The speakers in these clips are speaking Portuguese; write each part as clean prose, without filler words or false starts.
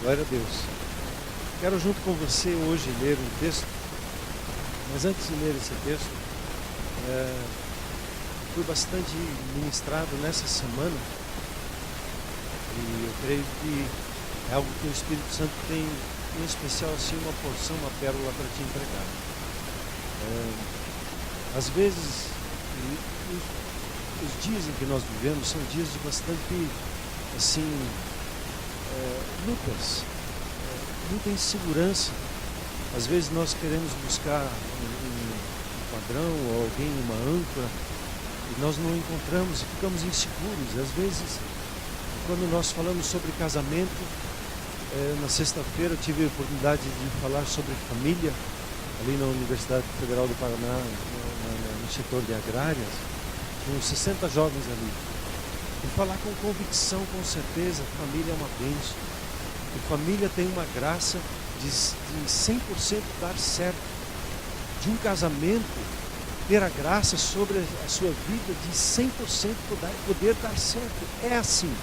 Glória a Deus. Quero junto com você hoje ler um texto, mas antes de ler esse texto, fui bastante ministrado nessa semana e eu creio que é algo que o Espírito Santo tem, em especial assim, uma porção, uma pérola para te entregar. Às vezes, os dias em que nós vivemos são dias de bastante, assim, lutas, muita insegurança. Às vezes nós queremos buscar um padrão ou alguém, uma âncora, e nós não encontramos e ficamos inseguros. Às vezes, quando nós falamos sobre casamento, na sexta-feira eu tive a oportunidade de falar sobre família, ali na Universidade Federal do Paraná, no setor de agrárias, com 60 jovens ali. E falar com convicção, com certeza, família é uma bênção. E família tem uma graça de 100% dar certo. De um casamento ter a graça sobre a sua vida de 100% poder dar certo. É assim.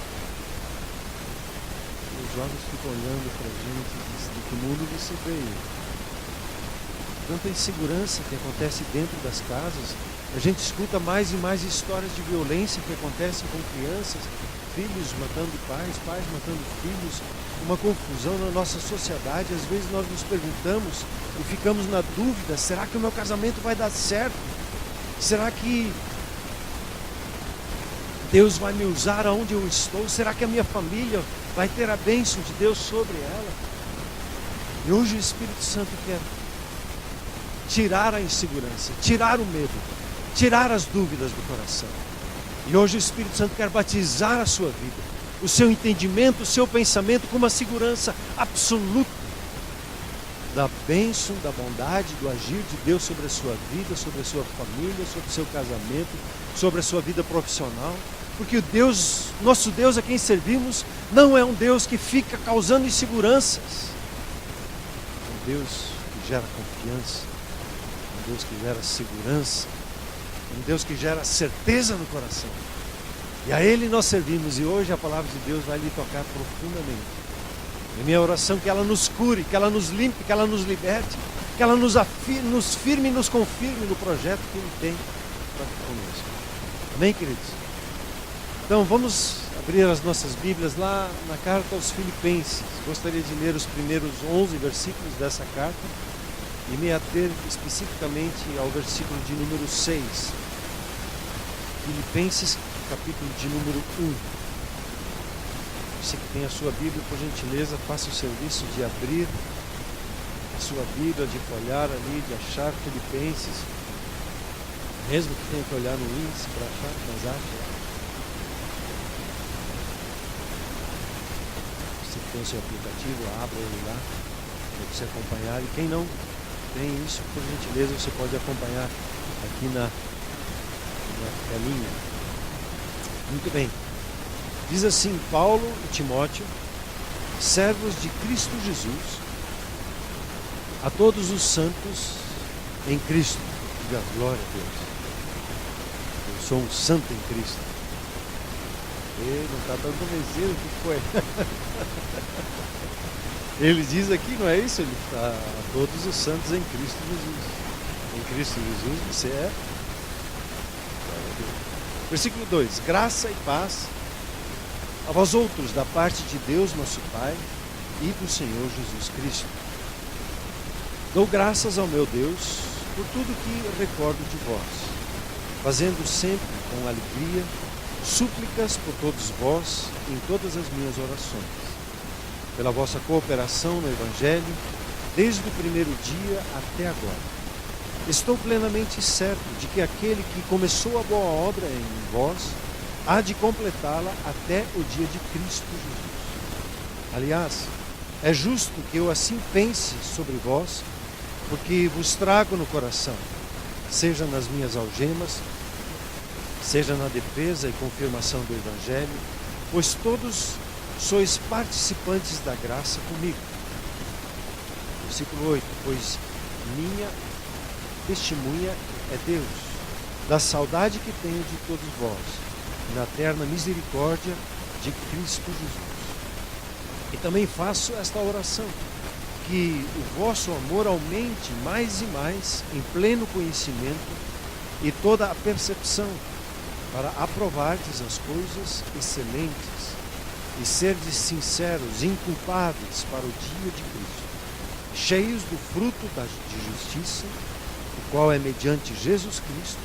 Os jovens ficam olhando para a gente e dizem: de que mundo você veio? Tanta insegurança que acontece dentro das casas. A gente escuta mais e mais histórias de violência que acontecem com crianças, filhos matando pais, pais matando filhos, uma confusão na nossa sociedade. Às vezes nós nos perguntamos e ficamos na dúvida: será que o meu casamento vai dar certo? Será que Deus vai me usar aonde eu estou? Será que a minha família vai ter a bênção de Deus sobre ela? E hoje o Espírito Santo quer tirar a insegurança, tirar o medo, tirar as dúvidas do coração. E hoje o Espírito Santo quer batizar a sua vida, o seu entendimento, o seu pensamento com uma segurança absoluta da bênção, da bondade, do agir de Deus sobre a sua vida, sobre a sua família, sobre o seu casamento, sobre a sua vida profissional. Porque o Deus, nosso Deus a quem servimos, não é um Deus que fica causando inseguranças. É um Deus que gera confiança, um Deus que gera segurança, um Deus que gera certeza no coração. E a Ele nós servimos, e hoje a palavra de Deus vai lhe tocar profundamente. É minha oração que ela nos cure, que ela nos limpe, que ela nos liberte, que ela nos firme e nos confirme no projeto que Ele tem para conosco. Amém, queridos? Então vamos abrir as nossas Bíblias lá na carta aos Filipenses. Gostaria de ler os primeiros 11 versículos dessa carta e me ater especificamente ao versículo de número 6. Filipenses, capítulo de número 1. Você que tem a sua Bíblia, por gentileza, faça o serviço de abrir a sua Bíblia, de folhar ali, de achar Filipenses. Mesmo que tenha que olhar no índice para achar, mas acha. Você que tem o seu aplicativo, abra ele lá para você acompanhar. E quem não tem isso, por gentileza, você pode acompanhar aqui na telinha. Muito bem. Diz assim: Paulo e Timóteo, servos de Cristo Jesus, a todos os santos em Cristo. Diga glória a Deus. Eu sou um santo em Cristo. Ele não está dando meseiro, o que foi? Ele diz aqui, não é isso? Ele está a todos os santos em Cristo Jesus. Em Cristo Jesus você é. Versículo 2: graça e paz a vós outros da parte de Deus nosso Pai e do Senhor Jesus Cristo. Dou graças ao meu Deus por tudo que recordo de vós, fazendo sempre com alegria súplicas por todos vós em todas as minhas orações, pela vossa cooperação no Evangelho, desde o primeiro dia até agora. Estou plenamente certo de que aquele que começou a boa obra em vós há de completá-la até o dia de Cristo Jesus. Aliás, é justo que eu assim pense sobre vós, porque vos trago no coração, seja nas minhas algemas, seja na defesa e confirmação do Evangelho, pois todos sois participantes da graça comigo. Versículo 8: pois minha testemunha é Deus, da saudade que tenho de todos vós, na eterna misericórdia de Cristo Jesus. E também faço esta oração, que o vosso amor aumente mais e mais em pleno conhecimento e toda a percepção, para aprovardes as coisas excelentes e serdes sinceros, inculpáveis para o dia de Cristo, cheios do fruto de justiça, o qual é mediante Jesus Cristo,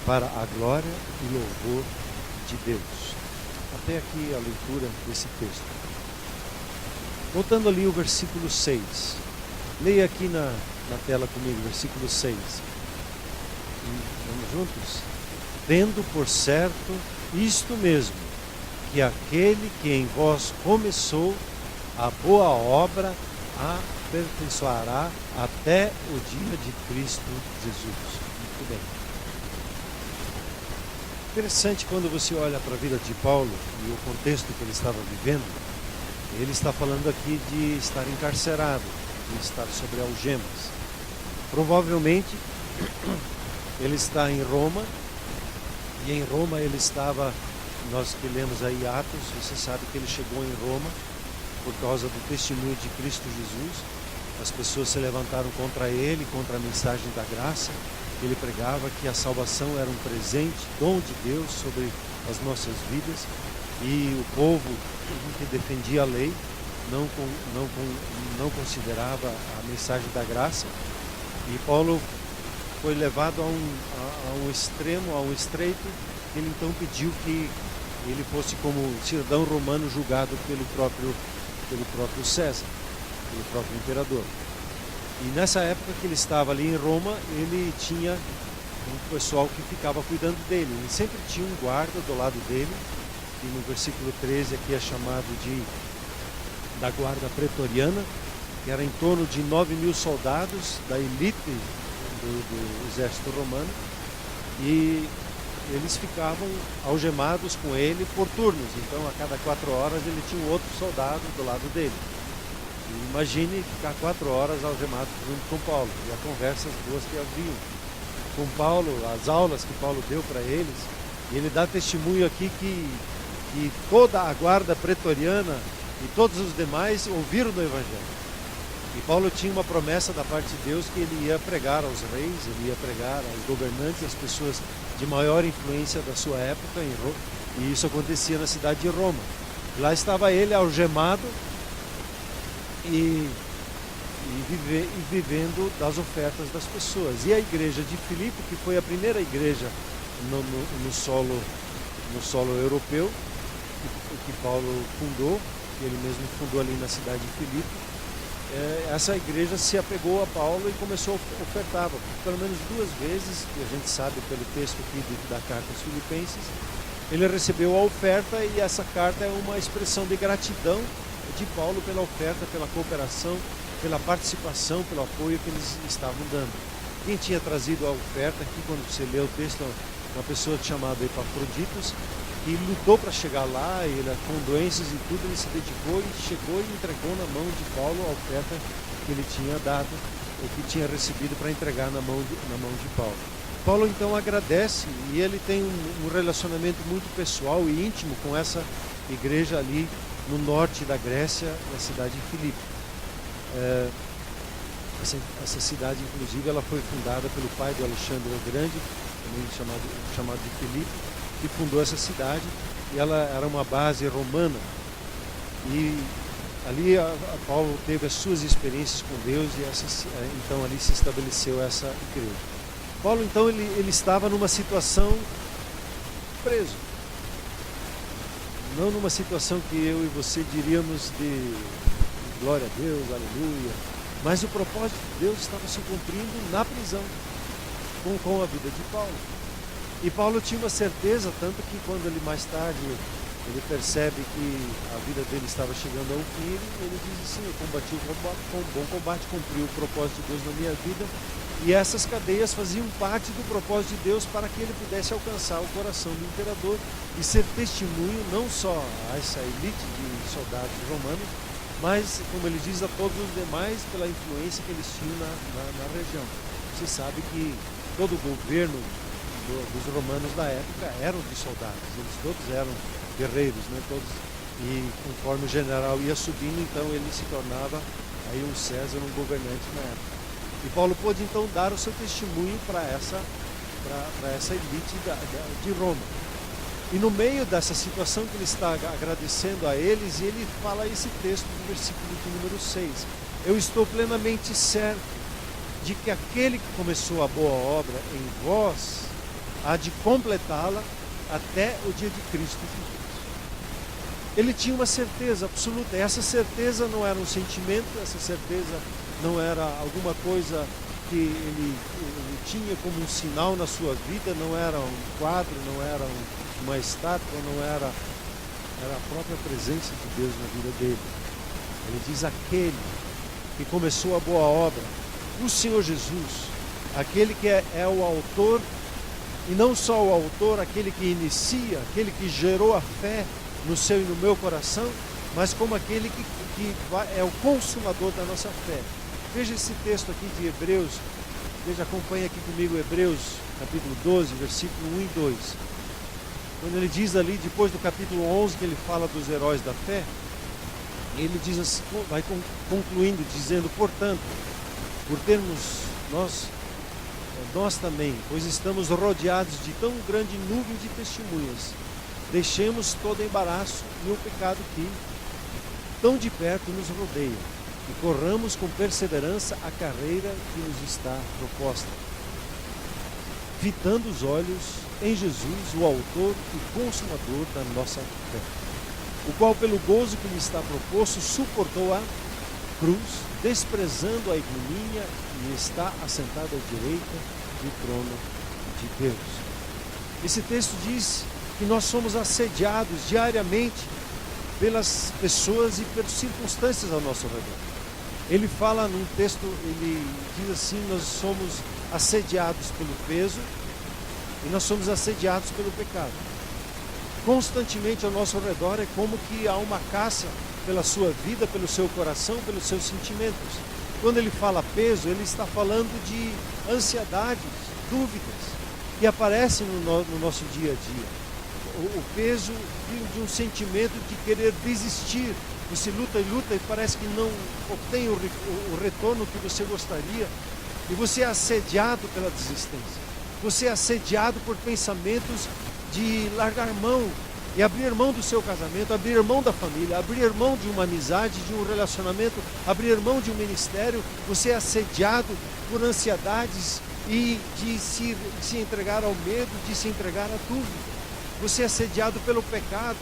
para a glória e louvor de Deus. Até aqui a leitura desse texto. Voltando ali o versículo 6. Leia aqui na tela comigo, versículo 6. Vamos juntos? Tendo por certo isto mesmo, que aquele que em vós começou a boa obra aperfeiçoará até o dia de Cristo Jesus. Muito bem. Interessante quando você olha para a vida de Paulo e o contexto que ele estava vivendo. Ele está falando aqui de estar encarcerado, de estar sobre algemas. Provavelmente ele está em Roma, e em Roma ele estava, nós que lemos aí Atos, você sabe que ele chegou em Roma por causa do testemunho de Cristo Jesus. As pessoas se levantaram contra ele, contra a mensagem da graça. Ele pregava que a salvação era um presente, dom de Deus sobre as nossas vidas. E o povo que defendia a lei não considerava a mensagem da graça. E Paulo foi levado a um extremo, a um estreito. Ele então pediu que ele fosse como cidadão romano julgado pelo próprio César, pelo próprio imperador. E nessa época que ele estava ali em Roma, ele tinha um pessoal que ficava cuidando dele. Ele sempre tinha um guarda do lado dele, que no versículo 13 aqui é chamado da guarda pretoriana, que era em torno de 9.000 soldados da elite do exército romano, e eles ficavam algemados com ele por turnos. Então a cada 4 horas ele tinha um outro soldado do lado dele. E imagine ficar 4 horas algemado junto com Paulo, e a conversas boas que haviam com Paulo, as aulas que Paulo deu para eles. E ele dá testemunho aqui que toda a guarda pretoriana e todos os demais ouviram do Evangelho. E Paulo tinha uma promessa da parte de Deus que ele ia pregar aos reis, ele ia pregar aos governantes, às pessoas de maior influência da sua época, e isso acontecia na cidade de Roma. Lá estava ele algemado e vivendo das ofertas das pessoas. E a igreja de Filipe, que foi a primeira igreja no solo europeu, que Paulo fundou, que ele mesmo fundou ali na cidade de Filipe, essa igreja se apegou a Paulo e começou a ofertar. Pelo menos 2 vezes, que a gente sabe pelo texto aqui da carta aos Filipenses, ele recebeu a oferta, e essa carta é uma expressão de gratidão de Paulo pela oferta, pela cooperação, pela participação, pelo apoio que eles estavam dando. Quem tinha trazido a oferta aqui, quando você lê o texto, uma pessoa chamada Epafroditos, que lutou para chegar lá, ele com doenças e tudo, ele se dedicou e chegou e entregou na mão de Paulo a oferta que ele tinha dado, ou que tinha recebido para entregar na mão de Paulo. Paulo então agradece, e ele tem um relacionamento muito pessoal e íntimo com essa igreja ali no norte da Grécia, na cidade de Filipe. Essa cidade, inclusive, ela foi fundada pelo pai do Alexandre o Grande, também chamado de Filipe, que fundou essa cidade, e ela era uma base romana. E ali Paulo teve as suas experiências com Deus, e então ali se estabeleceu essa igreja. Paulo então ele estava numa situação preso, não numa situação que eu e você diríamos de glória a Deus, aleluia, mas o propósito de Deus estava se cumprindo na prisão com a vida de Paulo. E Paulo tinha uma certeza, tanto que quando ele mais tarde ele percebe que a vida dele estava chegando ao fim, ele diz assim: eu combati com bom combate, cumpri o propósito de Deus na minha vida. E essas cadeias faziam parte do propósito de Deus para que ele pudesse alcançar o coração do imperador e ser testemunho não só a essa elite de soldados romanos, mas, como ele diz, a todos os demais, pela influência que eles tinham na região. Você sabe que todo o governo dos romanos da época eram de soldados, eles todos eram guerreiros, né? Todos, e conforme o general ia subindo, então ele se tornava aí um César, um governante na época. E Paulo pôde então dar o seu testemunho para essa elite de Roma. E no meio dessa situação que ele está agradecendo a eles, ele fala esse texto do versículo de número 6. Eu estou plenamente certo de que aquele que começou a boa obra em vós há de completá-la até o dia de Cristo Jesus. Ele tinha uma certeza absoluta. Essa certeza não era um sentimento, essa certeza não era alguma coisa que ele tinha como um sinal na sua vida, não era um quadro, não era uma estátua, não era a própria presença de Deus na vida dele. Ele diz: aquele que começou a boa obra, o Senhor Jesus, aquele que é o autor, e não só o autor, aquele que inicia, aquele que gerou a fé no seu e no meu coração, mas como aquele que é o consumador da nossa fé. Veja esse texto aqui de Hebreus, acompanha aqui comigo Hebreus, capítulo 12, versículo 1 e 2. Quando ele diz ali, depois do capítulo 11, que ele fala dos heróis da fé, ele diz assim, vai concluindo, dizendo: portanto, por termos nós também, pois estamos rodeados de tão grande nuvem de testemunhas, deixemos todo embaraço e o pecado que tão de perto nos rodeia, e corramos com perseverança a carreira que nos está proposta, fitando os olhos em Jesus, o autor e consumador da nossa fé, o qual pelo gozo que lhe está proposto suportou a cruz, desprezando a ignomínia, e está assentado à direita do trono de Deus. Esse texto diz que nós somos assediados diariamente pelas pessoas e pelas circunstâncias ao nosso redor. Ele fala num texto, ele diz assim: nós somos assediados pelo peso e nós somos assediados pelo pecado. Constantemente ao nosso redor é como que há uma caça pela sua vida, pelo seu coração, pelos seus sentimentos. Quando ele fala peso, ele está falando de ansiedades, dúvidas que aparecem no nosso dia a dia. O peso de um sentimento de querer desistir. Você luta e parece que não obtém o retorno que você gostaria, e você é assediado pela desistência. Você é assediado por pensamentos de largar mão e abrir mão do seu casamento, abrir mão da família, abrir mão de uma amizade, de um relacionamento, abrir mão de um ministério. Você é assediado por ansiedades e de se entregar ao medo, de se entregar à dúvida. Você é assediado pelo pecado,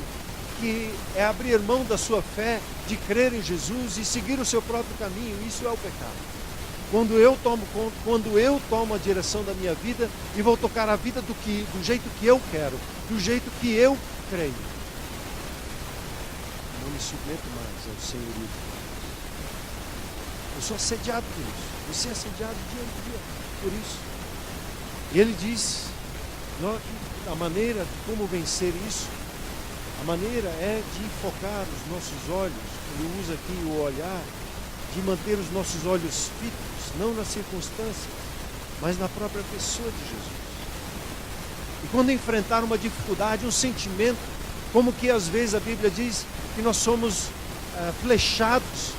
que é abrir mão da sua fé, de crer em Jesus e seguir o seu próprio caminho. Isso é o pecado. Quando eu tomo a direção da minha vida e vou tocar a vida do jeito que eu quero, do jeito que eu creio, não me submeto mais ao senhorio de Deus. Eu sou assediado por isso. Você é assediado dia a dia por isso. E ele diz, a maneira de como vencer isso, a maneira é de focar os nossos olhos, ele usa aqui o olhar, de manter os nossos olhos fitos, não nas circunstâncias, mas na própria pessoa de Jesus. E quando enfrentar uma dificuldade, um sentimento, como que às vezes a Bíblia diz que nós somos flechados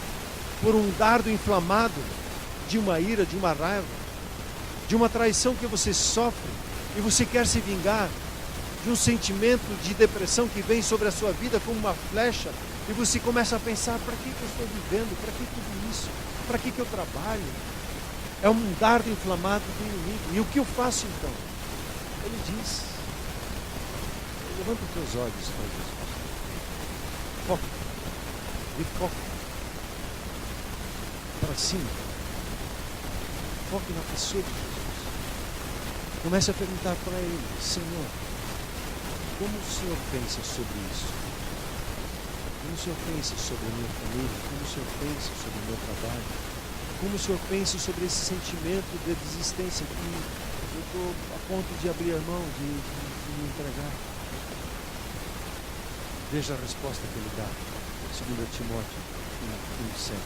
por um dardo inflamado de uma ira, de uma raiva, de uma traição que você sofre e você quer se vingar, de um sentimento de depressão que vem sobre a sua vida como uma flecha, e você começa a pensar: para que eu estou vivendo? Para que tudo isso? Para que eu trabalho? É um dardo inflamado do inimigo. E o que eu faço então? Ele diz: levanta os teus olhos para Jesus. Foca. E foca para cima. Foque na pessoa de Jesus. Comece a perguntar para ele: Senhor, como o Senhor pensa sobre isso? Como o Senhor pensa sobre a minha família? Como o Senhor pensa sobre o meu trabalho? Como o Senhor pensa sobre esse sentimento de desistência que eu estou a ponto de abrir a mão, de me entregar? Veja a resposta que ele dá, 2 Timóteo 1:7.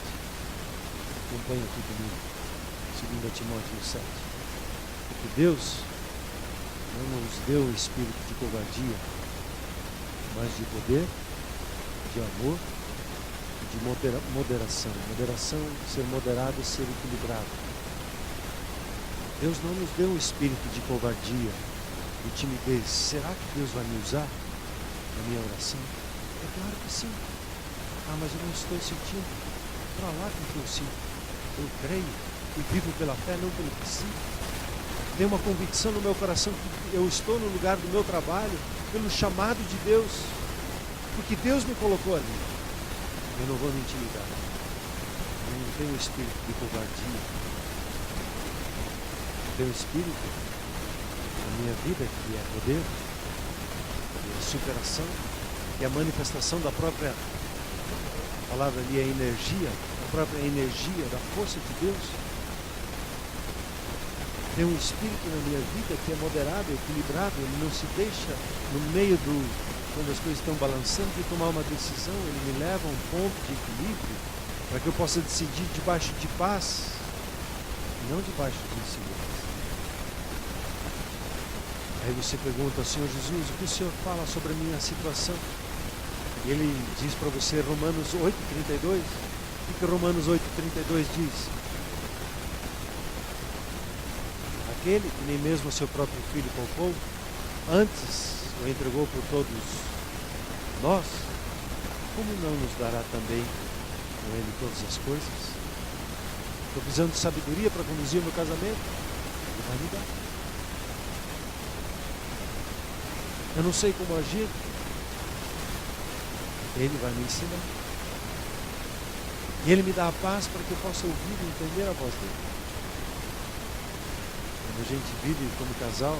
Acompanhe aqui comigo, 2 Timóteo 1:7. Porque Deus não nos deu um espírito de covardia, mas de poder, de amor e de moderação. Moderação, ser moderado e ser equilibrado. Deus não nos deu um espírito de covardia, de timidez. Será que Deus vai me usar na minha oração? É claro que sim. Ah, mas eu não estou sentindo. Para lá com que eu sinto. Eu creio e vivo pela fé, não pelo princípio. Tenho uma convicção no meu coração que eu estou no lugar do meu trabalho pelo chamado de Deus, porque Deus me colocou ali. Eu não vou me intimidar. Eu não tenho espírito de covardia. Eu tenho espírito na minha vida que é poder, que é superação, que é a manifestação da própria, a palavra ali é energia, a própria energia da força de Deus. Tem um espírito na minha vida que é moderado, equilibrado, ele não se deixa no meio quando as coisas estão balançando, de tomar uma decisão, ele me leva a um ponto de equilíbrio, para que eu possa decidir debaixo de paz, e não debaixo de insegurança. Aí você pergunta, Senhor Jesus, o que o Senhor fala sobre a minha situação? E ele diz para você, Romanos 8,32, o que Romanos 8,32 diz? Aquele que nem mesmo o seu próprio filho poupou, antes o entregou por todos nós, como não nos dará também com ele todas as coisas? Estou precisando de sabedoria para conduzir o meu casamento? Ele vai me dar. Eu não sei como agir? Ele vai me ensinar. E ele me dá a paz para que eu possa ouvir e entender a voz dele. Quando a gente vive como casal,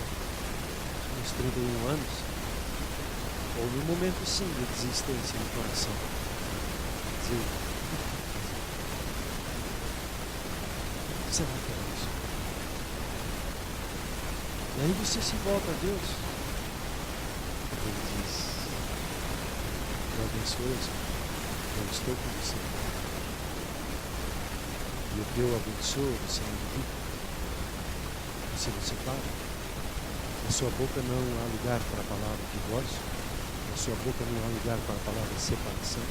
uns 31 anos, houve um momento sim de desistência no coração. Dizer, será que é isso? E aí você se volta a Deus. Ele diz, eu abençoo, eu estou com você. E o que eu abençoo, você não duvida. Você não separa. Na sua boca não há lugar para a palavra divórcio. Na sua boca não há lugar para a palavra separação.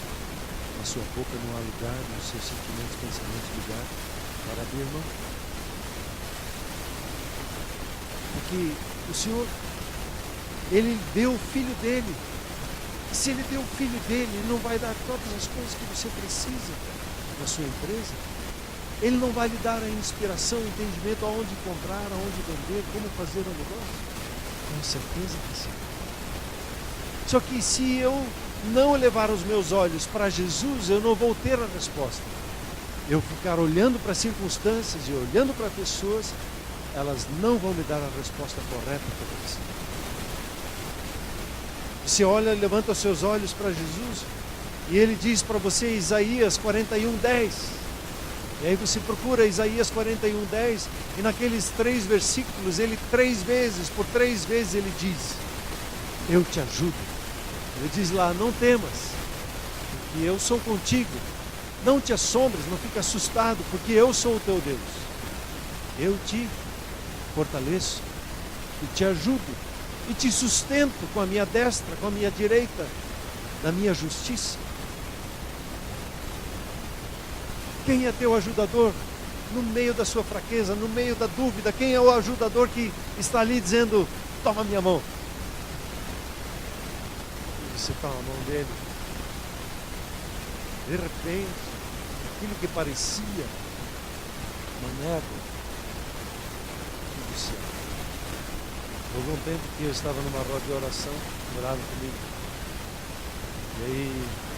Na sua boca não há lugar, nos seus sentimentos, pensamentos, lugar para abrir mão. Porque o Senhor, Ele deu o Filho dele. E se Ele deu o Filho dele, Ele não vai dar todas as coisas que você precisa na sua empresa. Ele não vai lhe dar a inspiração, o entendimento aonde comprar, aonde vender, como fazer o negócio? Com certeza que sim. Só que se eu não levar os meus olhos para Jesus, eu não vou ter a resposta. Eu ficar olhando para circunstâncias e olhando para pessoas, elas não vão me dar a resposta correta que eu preciso. Você olha, levanta os seus olhos para Jesus, e Ele diz para você, Isaías 41:10. E aí você procura Isaías 41:10, e naqueles 3 versículos, ele 3 vezes, por 3 vezes ele diz, eu te ajudo. Ele diz lá, não temas, porque eu sou contigo. Não te assombres, não fique assustado, porque eu sou o teu Deus. Eu te fortaleço, e te ajudo, e te sustento com a minha destra, com a minha direita, da minha justiça. Quem é teu ajudador no meio da sua fraqueza, no meio da dúvida? Quem é o ajudador que está ali dizendo, toma minha mão? E você toma a mão dele. De repente, aquilo que parecia uma névoa, tudo se abre. Houve um tempo que eu estava numa roda de oração, orava comigo. E aí,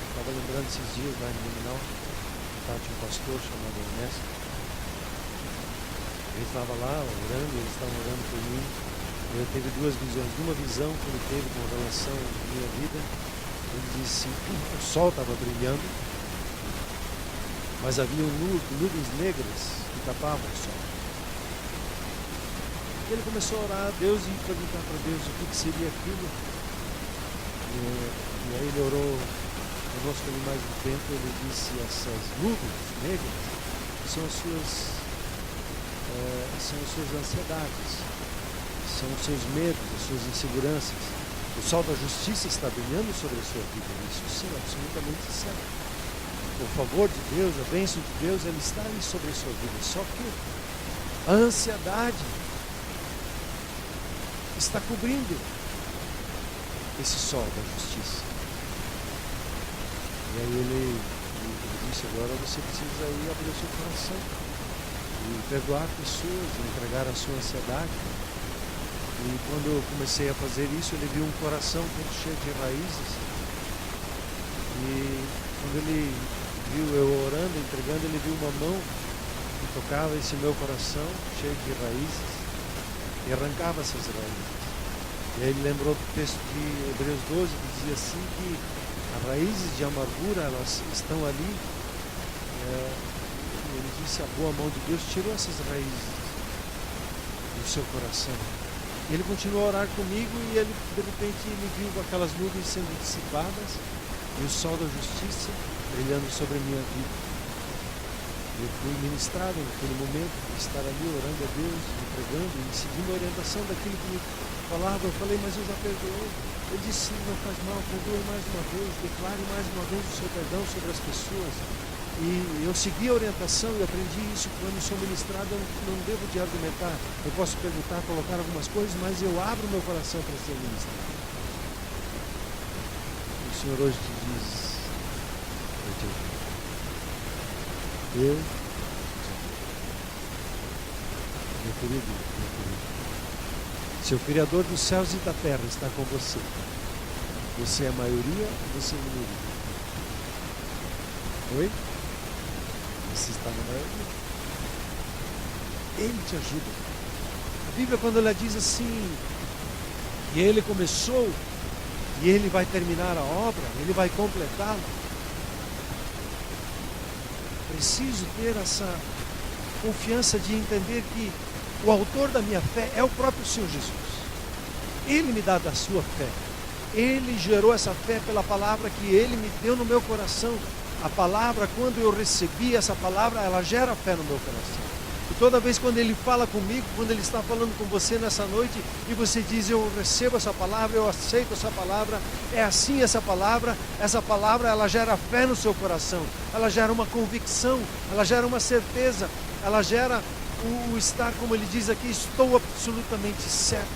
estava lembrando esses dias lá em Liminal. Tinha um pastor chamado Ernesto. Ele estava lá orando, eles estavam orando por mim. Eu teve 2 visões. Uma visão que ele teve com relação à minha vida, ele disse assim, o sol estava brilhando, mas havia nuvens negras que tapavam o sol. E ele começou a orar a Deus e perguntar para Deus o que seria aquilo. E aí ele orou conosco ali mais um tempo. Ele disse, essas nuvens negras são as suas são as suas ansiedades, são os seus medos, as suas inseguranças. O sol da justiça está brilhando sobre a sua vida, isso sim, absolutamente certo. O favor de Deus, a bênção de Deus, ele está ali sobre a sua vida. Só que a ansiedade está cobrindo esse sol da justiça. E aí ele disse, agora você precisa ir abrir o seu coração e perdoar pessoas, e entregar a sua ansiedade. E quando eu comecei a fazer isso, ele viu um coração todo cheio de raízes. E quando ele viu eu orando, entregando, ele viu uma mão que tocava esse meu coração, cheio de raízes, e arrancava essas raízes. E aí ele lembrou do texto de Hebreus 12, que dizia assim que as raízes de amargura, elas estão ali. Ele disse, a boa mão de Deus tirou essas raízes do seu coração. E ele continuou a orar comigo e ele, de repente, ele viu aquelas nuvens sendo dissipadas e o sol da justiça brilhando sobre a minha vida. Eu fui ministrado naquele momento, de estar ali orando a Deus, entregando e seguindo a orientação daquilo que me falava. Eu falei, mas eu já perdoei. Ele disse, não faz mal, perdoe mais uma vez, declare mais uma vez o seu perdão sobre as pessoas. E eu segui a orientação e aprendi isso. Quando sou ministrado, eu não devo de argumentar. Eu posso perguntar, colocar algumas coisas, mas eu abro meu coração para ser ministrado. O Senhor hoje te diz, eu te amo. Eu te amo. Meu querido, meu querido. Se o Criador dos céus e da terra está com você, você é a maioria ou você é a minoria? Oi? Você está na maioria. Ele te ajuda. A Bíblia, quando ela diz assim, que ele começou e ele vai terminar a obra, ele vai completá-la. Preciso ter essa confiança de entender que o autor da minha fé é o próprio Senhor Jesus. Ele me dá da sua fé. Ele gerou essa fé pela palavra que ele me deu no meu coração. A palavra, quando eu recebi essa palavra, ela gera fé no meu coração. E toda vez quando ele fala comigo, quando ele está falando com você nessa noite, e você diz, eu recebo essa palavra, eu aceito essa palavra, é assim essa palavra ela gera fé no seu coração, ela gera uma convicção, ela gera uma certeza, ela gera o estar, como ele diz aqui, estou absolutamente certo,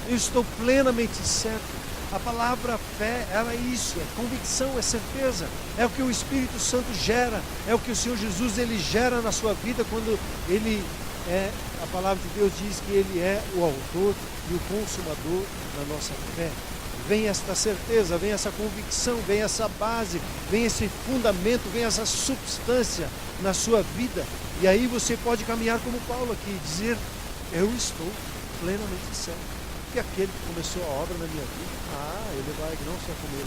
eu estou plenamente certo. A palavra fé, ela é isso, é convicção, é certeza, é o que o Espírito Santo gera, é o que o Senhor Jesus ele gera na sua vida quando ele é, a palavra de Deus diz que ele é o autor e o consumador da nossa fé. Vem esta certeza, vem essa convicção, vem essa base, vem esse fundamento, vem essa substância na sua vida. E aí você pode caminhar como Paulo aqui, dizer, eu estou plenamente certo. Que aquele que começou a obra na minha vida, ele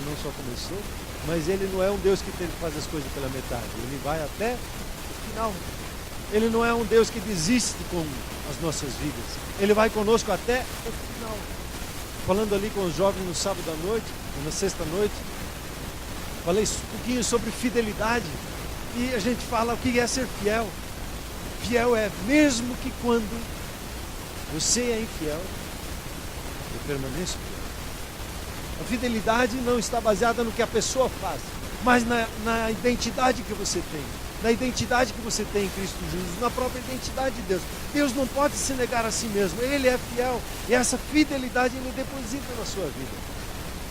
não só começou, mas ele não é um Deus que faz as coisas pela metade, ele vai até o final. Ele não é um Deus que desiste com as nossas vidas, ele vai conosco até o final. Falando ali com os jovens no sábado à noite, na sexta noite, falei um pouquinho sobre fidelidade, e a gente fala o que é ser fiel. Fiel é mesmo que quando você é infiel, eu permaneço fiel. A fidelidade não está baseada no que a pessoa faz, mas na identidade que você tem, na identidade que você tem em Cristo Jesus, na própria identidade de Deus. Deus não pode se negar a si mesmo, Ele é fiel, e essa fidelidade Ele deposita na sua vida.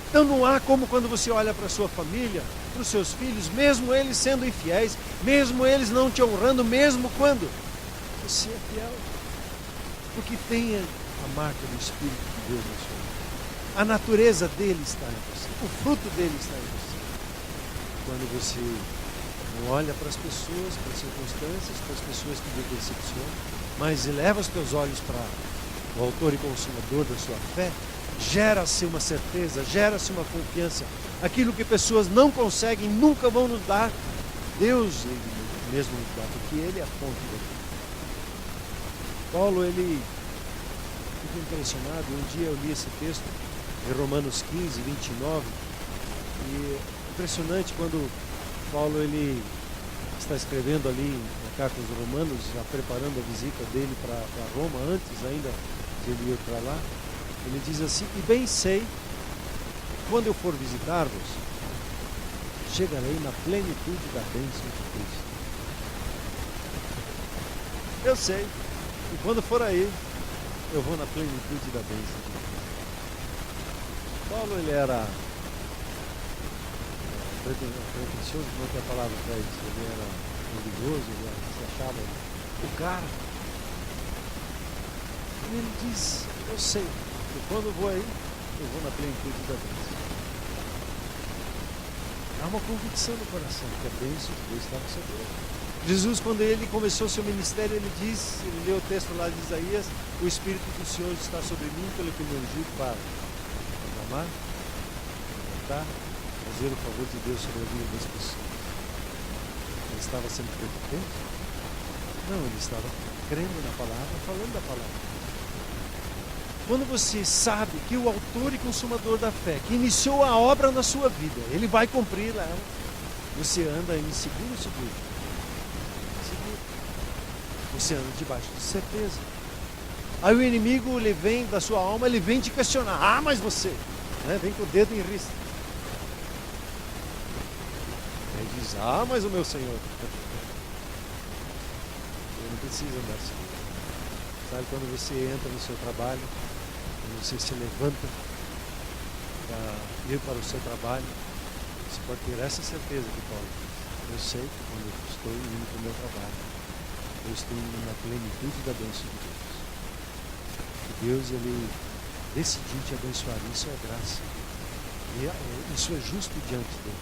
Então não há como, quando você olha para a sua família, para os seus filhos, mesmo eles sendo infiéis, mesmo eles não te honrando, mesmo quando você é fiel, porque tem a marca do Espírito de Deus na sua vida. A natureza dele está em você, o fruto dele está em você. Quando você não olha para as pessoas, para as circunstâncias, para as pessoas que lhe decepcionam, mas eleva os teus olhos para o autor e consumador da sua fé, gera-se uma certeza, gera-se uma confiança. Aquilo que pessoas não conseguem, nunca vão nos dar, Deus ele mesmo nos dá, porque Ele é a fonte da vida. Paulo, ele fica impressionado. Um dia eu li esse texto em Romanos 15, 29, e impressionante quando Paulo ele está escrevendo ali na carta aos Romanos, já preparando a visita dele para Roma, antes ainda de ele ir para lá, ele diz assim: e bem sei, quando eu for visitar-vos, chegarei na plenitude da bênção de Cristo. Eu sei, e quando for aí, eu vou na plenitude da bênção de Cristo. Paulo, ele era pretensioso, não tem a palavra para isso, ele era orgulhoso, ele se achava o cara. E ele diz: eu sei, que quando eu vou aí, eu vou na plenitude da bênção. Há uma convicção no coração que a bênção de Deus está no seu Deus. Jesus, quando ele começou seu ministério, ele diz, ele leu o texto lá de Isaías: o Espírito do Senhor está sobre mim, pelo que me ungiu para proclamar, cantar, fazer o favor de Deus sobre a vida das pessoas. Ele estava sendo prepotente? Não, ele estava crendo na palavra, falando da palavra. Quando você sabe que o autor e consumador da fé, que iniciou a obra na sua vida, ele vai cumprir ela, você anda em seguro. Você anda debaixo de certeza. Aí o inimigo, ele vem da sua alma, ele vem te questionar: ah, mas você, né? Vem com o dedo em rista. Aí diz: ah, mas o meu Senhor. Eu não preciso andar assim. Sabe, quando você entra no seu trabalho, quando você se levanta para ir para o seu trabalho, você pode ter essa certeza que Paulo diz: eu sei que quando eu estou indo para o meu trabalho, eu estou indo na plenitude da bênção de Deus. Que Deus, ele decidiu te abençoar, isso é graça. E isso é justo diante dele.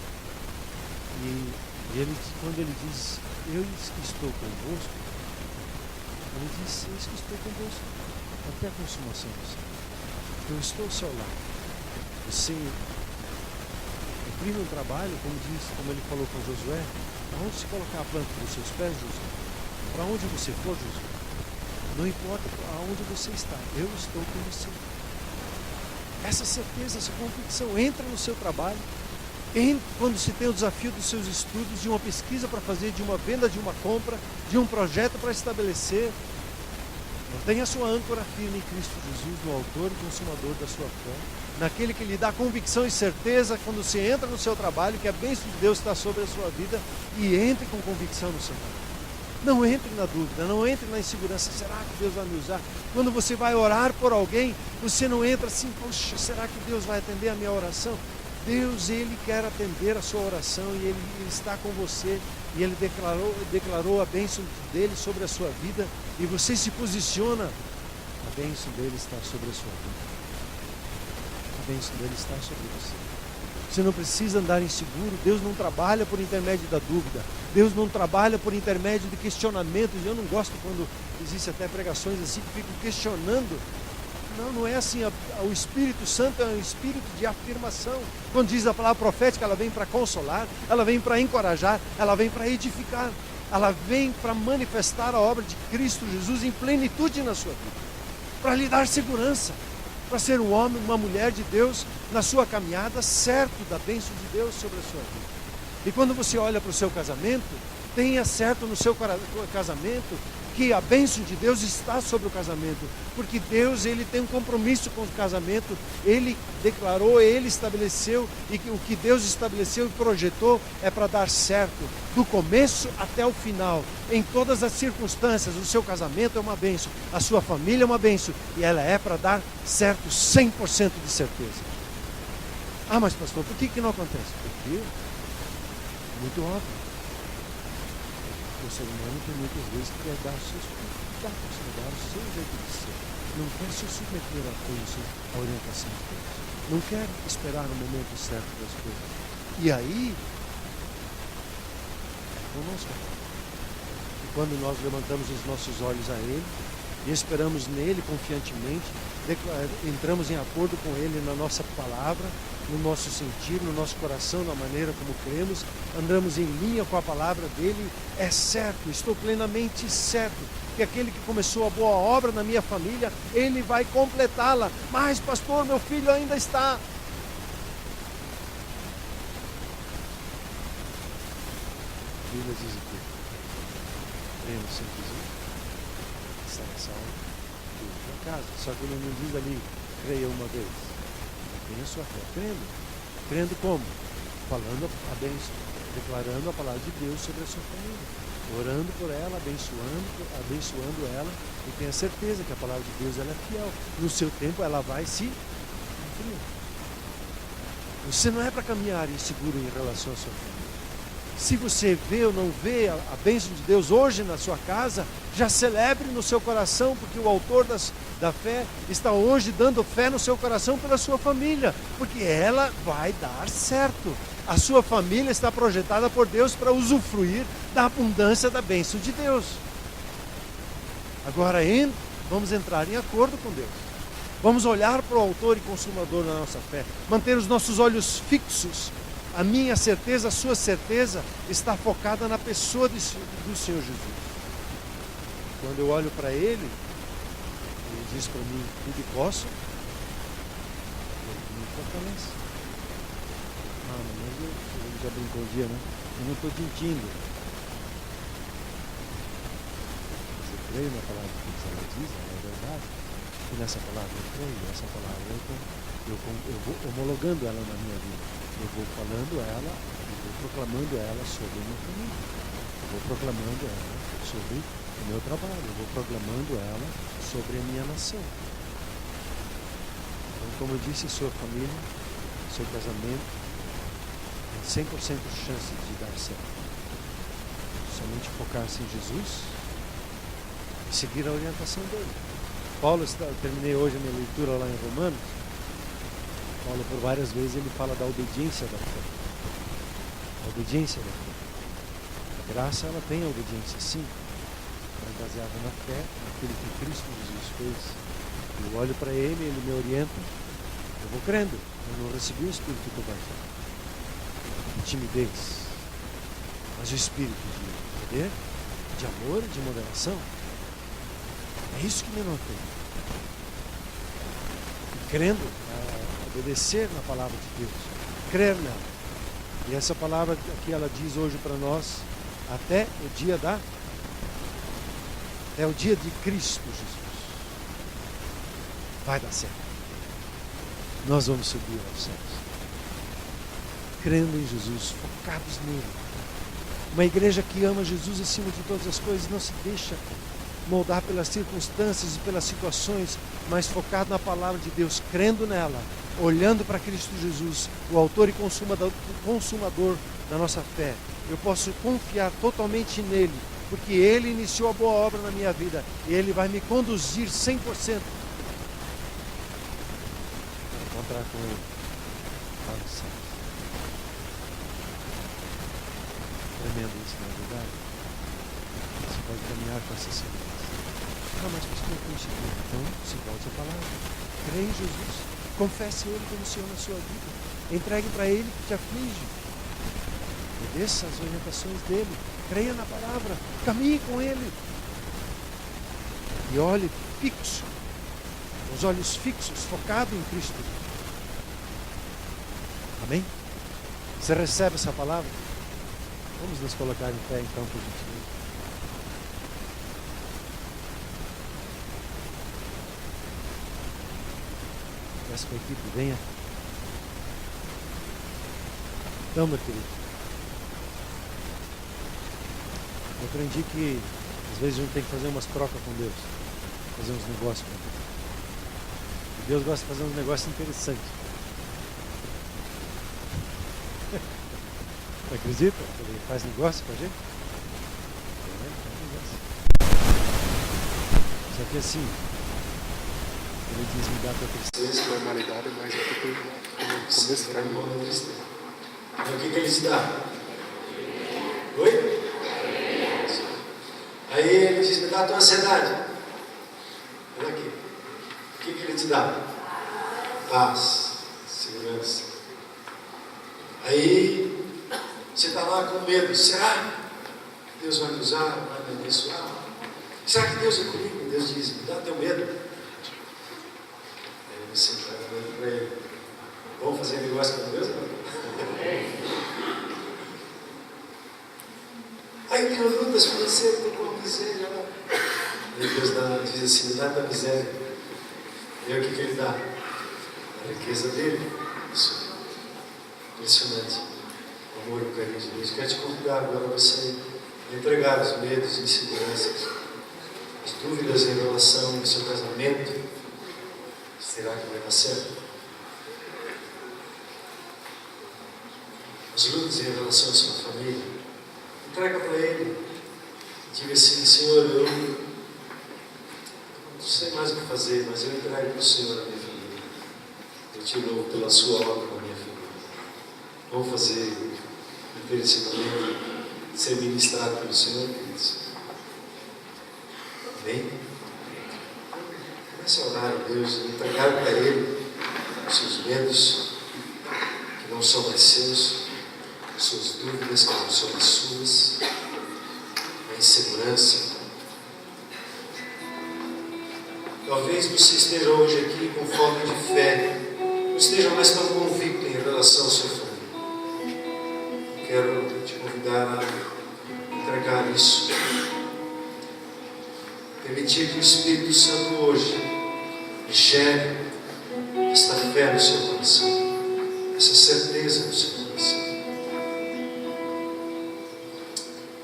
E ele, quando ele diz: eu estou convosco, ele diz: eu estou convosco até a consumação do século. Eu estou ao seu lado. Você imprime um trabalho, como ele falou com Josué: aonde se colocar a planta dos seus pés, Josué? Para onde você for, Josué? Não importa aonde você está, eu estou com você. Essa certeza, essa convicção entra no seu trabalho, quando se tem o desafio dos seus estudos, de uma pesquisa para fazer, de uma venda, de uma compra, de um projeto para estabelecer. Mantenha a sua âncora firme em Cristo Jesus, no autor e consumador da sua fé, naquele que lhe dá convicção e certeza quando você entra no seu trabalho, que a bênção de Deus está sobre a sua vida, e entre com convicção no seu trabalho. Não entre na dúvida, não entre na insegurança: será que Deus vai me usar? Quando você vai orar por alguém, você não entra assim: poxa, será que Deus vai atender a minha oração? Deus, ele quer atender a sua oração, e ele está com você, e ele declarou a bênção dele sobre a sua vida, e você se posiciona: a bênção dele está sobre a sua vida, a bênção dele está sobre você. Você não precisa andar inseguro. Deus não trabalha por intermédio da dúvida. Deus não trabalha por intermédio de questionamentos. Eu não gosto quando existem até pregações assim que ficam questionando. Não, não é assim. O Espírito Santo é um espírito de afirmação. Quando diz a palavra profética, ela vem para consolar, ela vem para encorajar, ela vem para edificar, ela vem para manifestar a obra de Cristo Jesus em plenitude na sua vida, para lhe dar segurança, para ser um homem, uma mulher de Deus na sua caminhada, certo da bênção de Deus sobre a sua vida. E quando você olha para o seu casamento, tenha certo no seu casamento que a bênção de Deus está sobre o casamento, porque Deus, ele tem um compromisso com o casamento. Ele declarou, ele estabeleceu, e o que Deus estabeleceu e projetou é para dar certo do começo até o final, em todas as circunstâncias. O seu casamento é uma bênção, a sua família é uma bênção, e ela é para dar certo 100% de certeza. Ah, mas pastor, por que não acontece? Porque é muito óbvio. O ser humano tem muitas vezes que quer dar o seu jeito de ser. Não quer se submeter à orientação de Deus. Não quer esperar o momento certo das coisas. E aí, conosco. E quando nós levantamos os nossos olhos a Ele e esperamos nele confiantemente, entramos em acordo com Ele na nossa palavra, no nosso sentir, no nosso coração, na maneira como cremos, andamos em linha com a palavra dele, é certo, estou plenamente certo que aquele que começou a boa obra na minha família, ele vai completá-la. Mas pastor, meu filho ainda está... Bíblia diz aqui: crendo sem Jesus, será salvo de sua casa. Só que ele não diz ali, creia uma vez. Tenha sua fé crendo. Crendo como? Falando a bênção, declarando a palavra de Deus sobre a sua família, orando por ela, abençoando ela, e tenha certeza que a palavra de Deus ela é fiel. No seu tempo ela vai se cumprir. Você não é para caminhar inseguro em relação à sua família. Se você vê ou não vê a bênção de Deus hoje na sua casa, já celebre no seu coração, porque o autor da fé está hoje dando fé no seu coração pela sua família, porque ela vai dar certo. A sua família está projetada por Deus para usufruir da abundância da bênção de Deus. Agora vamos entrar em acordo com Deus. Vamos olhar para o autor e consumador da nossa fé, manter os nossos olhos fixos. A minha certeza, a sua certeza está focada na pessoa do Senhor Jesus. Quando eu olho para Ele diz para mim, tudo posso, Ele me fortalece. Mas ele já brincou um dia, né? Eu não estou mentindo. Você crê na palavra que ela diz, ela é verdade. E nessa palavra eu creio, essa palavra eu vou homologando ela na minha vida. Eu vou falando ela, eu vou proclamando ela sobre a minha família. Eu vou proclamando ela sobre o meu trabalho. Eu vou proclamando ela sobre a minha nação. Então, como eu disse, sua família, seu casamento, tem 100% de chance de dar certo. Somente focar-se em Jesus e seguir a orientação dele. Terminei hoje a minha leitura lá em Romanos. Paulo, por várias vezes, ele fala da obediência da fé. A obediência da fé. A graça, ela tem a obediência, sim, mas baseada na fé, naquilo que Cristo Jesus fez. Eu olho para Ele, Ele me orienta, eu vou crendo. Eu não recebi o espírito covardia, de timidez, mas o espírito de poder, de amor e de moderação. É isso que me mantém. E crendo, obedecer na palavra de Deus, crer nela. E essa palavra aqui ela diz hoje para nós, até o dia de Cristo Jesus. Vai dar certo. Nós vamos subir aos céus. Crendo em Jesus, focados nele. Uma igreja que ama Jesus acima de todas as coisas, não se deixa moldar pelas circunstâncias e pelas situações, mas focado na palavra de Deus, crendo nela, olhando para Cristo Jesus, o autor e consumador da nossa fé. Eu posso confiar totalmente nele, porque ele iniciou a boa obra na minha vida e ele vai me conduzir 100% para encontrar com ele lá no céu. Tremendo isso, não é verdade? Você pode caminhar com essa segurança. Ah, mas pastor, eu consegui. Então, se volte a palavra. Creia em Jesus. Confesse Ele como Senhor na sua vida. Entregue para Ele que te aflige. Obedeça as orientações dEle. Creia na palavra. Caminhe com Ele. E olhe fixo. Os olhos fixos, focado em Cristo. Amém? Você recebe essa palavra? Vamos nos colocar em pé então, por gentileza. Peço para a equipe, venha. Então, meu querido, eu aprendi que às vezes a gente tem que fazer umas trocas com Deus, fazer uns negócios com Deus. E Deus gosta de fazer uns negócios interessantes. Você acredita? Ele faz negócio com a gente? Só que assim, ele diz, me dá a tua tristeza, normalidade, mas eu fico no começo do caminho. O que ele te dá? Oi? Aí ele diz, me dá a tua ansiedade. Olha aqui. O que ele te dá? Paz, segurança. Aí você está lá com medo. Será que Deus vai me usar, vai me abençoar? Será que Deus é comigo? Deus diz, me dá teu medo. Aí você está falando para ele, vamos fazer negócio com Deus? Aí tem lutas financeiras, estou com uma miséria lá. Aí Deus diz assim, me dá da miséria. E aí o que Ele dá? A riqueza dele. Isso. Impressionante. O amor e o carinho de Deus. Quero te convidar agora a você entregar os medos e inseguranças, as dúvidas em relação ao seu casamento. Será que vai dar certo? As lutas em relação à sua família. Entrega para Ele. Diga assim, Senhor, eu não sei mais o que fazer, mas eu entrego para o Senhor a minha família. Eu te louvo pela sua obra na minha família. Vamos fazer esse momento ser ministrado pelo Senhor, queridos. Amém? Comece a orar a Deus, entregar para Ele os seus medos, que não são mais seus, as suas dúvidas, que não são as suas, a insegurança. Talvez você esteja hoje aqui com falta de fé, não esteja mais tão convicto em relação à sua família. Quero te convidar a entregar isso. Permitir que o Espírito Santo hoje gere esta fé no seu coração, essa certeza no seu coração.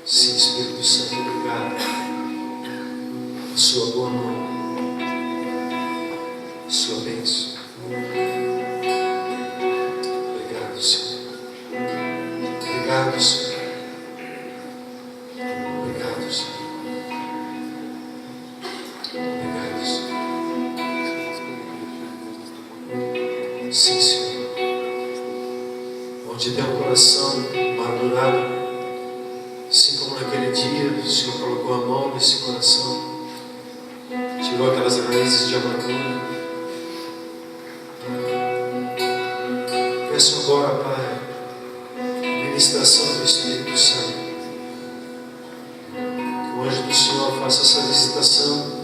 Sim, Espírito Santo, obrigado. A sua boa mão, a sua bênção. Obrigado, Senhor. Obrigado, Senhor. Obrigado, Senhor. Obrigado, Senhor. Sim, Senhor. Onde tem um coração amargurado, assim como naquele dia o Senhor colocou a mão nesse coração, tirou aquelas raízes de amargura. Peço agora, Pai, ministração do Espírito Santo, que o anjo do Senhor faça essa visitação,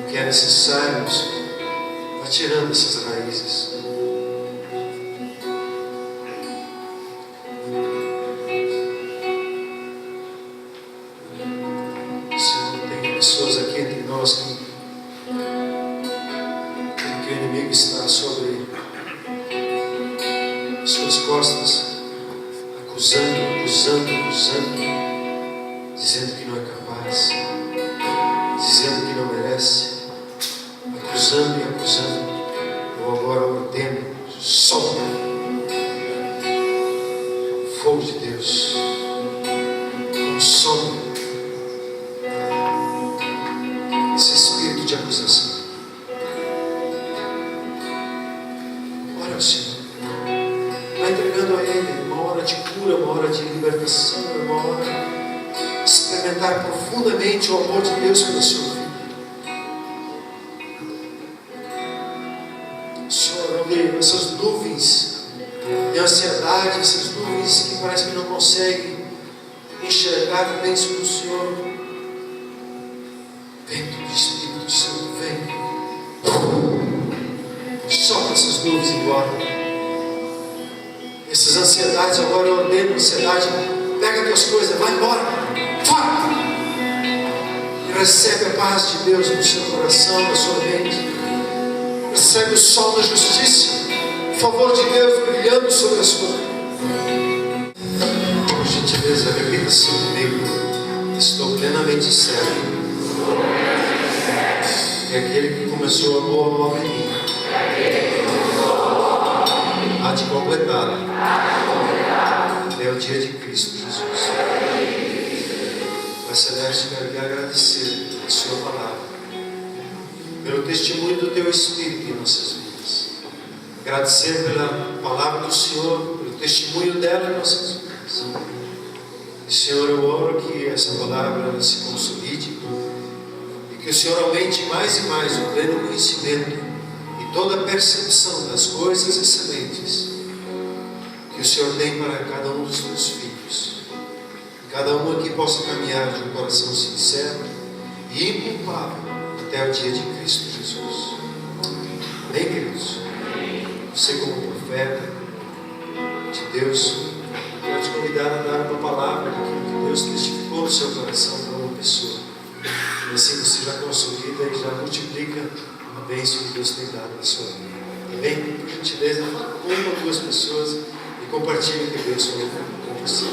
que é necessário, Senhor, vá tirando essas raízes. Senhor, tem pessoas aqui entre nós que o inimigo está sobre as suas costas, acusando, dizendo que não é capaz, dizendo que não merece, acusando e acusando. Eu agora ordeno, solta o fogo de Deus, consome esse espírito de acusação. Ora ao Senhor, vai entregando a Ele uma hora de cura, uma hora de libertação, uma hora de experimentar profundamente o amor de Deus pela sua vida. Senhor, onde essas nuvens de ansiedade, essas nuvens que parece que não conseguem enxergar a bênção do Senhor, vento do Espírito Santo, vem, solta essas nuvens embora. Essas ansiedades agora eu ordeno, ansiedade, pega as tuas coisas, vai embora, fora, e recebe a paz de Deus no seu coração, na sua mente. Recebe o sol da justiça, o favor de Deus brilhando sobre a sua vida. Por gentileza, repita assim comigo: estou plenamente certo que aquele que começou a boa obra em mim há de completá-la até o dia de Cristo Jesus. Pai Celeste, quero lhe agradecer a sua palavra, pelo testemunho do teu Espírito em nossas vidas. Agradecer pela palavra do Senhor, pelo testemunho dela em nossas vidas. E Senhor, eu oro que essa palavra se consolide e que o Senhor aumente mais e mais o pleno conhecimento e toda a percepção das coisas excelentes que o Senhor tem para cada um dos teus filhos. Cada um aqui possa caminhar de um coração sincero e inculpável até o dia de Cristo Jesus. Amém, queridos? Você, como profeta de Deus, quero te convidar a dar uma palavra daquilo que Deus testificou no seu coração para uma pessoa. E assim você já consolida e já multiplica a bênção que Deus tem dado na sua vida. Amém? Por gentileza, fala com uma ou duas pessoas e compartilhe que Deus falou com você.